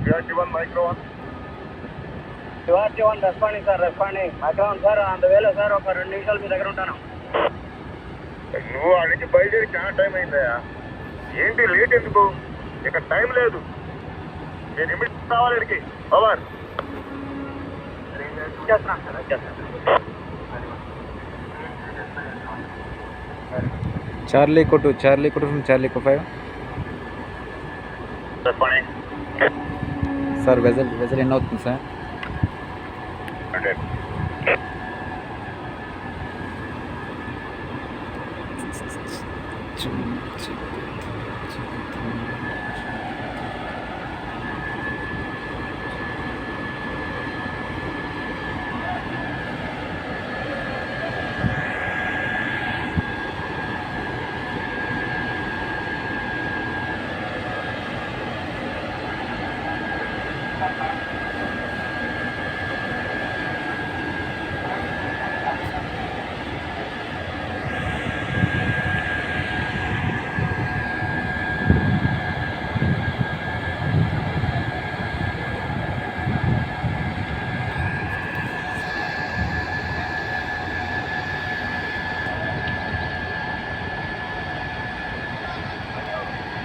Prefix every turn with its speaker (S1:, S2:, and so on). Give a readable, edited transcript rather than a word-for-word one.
S1: QRT1 micro 1.
S2: QRT1 responding sir, responding. Micro 1 sir, on the way sir, ఒక 2 నిమిషాలు మీ దగ్గర ఉంటాను.
S1: నువ్వు అడిగి బయలుదేరి చాలా టైం అయిందయ్యా. ఏంటి లేట్ ఎందుకు? ఇక టైం లేదు. నేను ఇమిడియట్ రావాలి ఇక్కడికి. Over.
S3: Charlie Ko 2 from Charlie Ko 5.
S1: Responding.
S3: Sir, vessel in అవుతుంది సార్.
S1: Okay.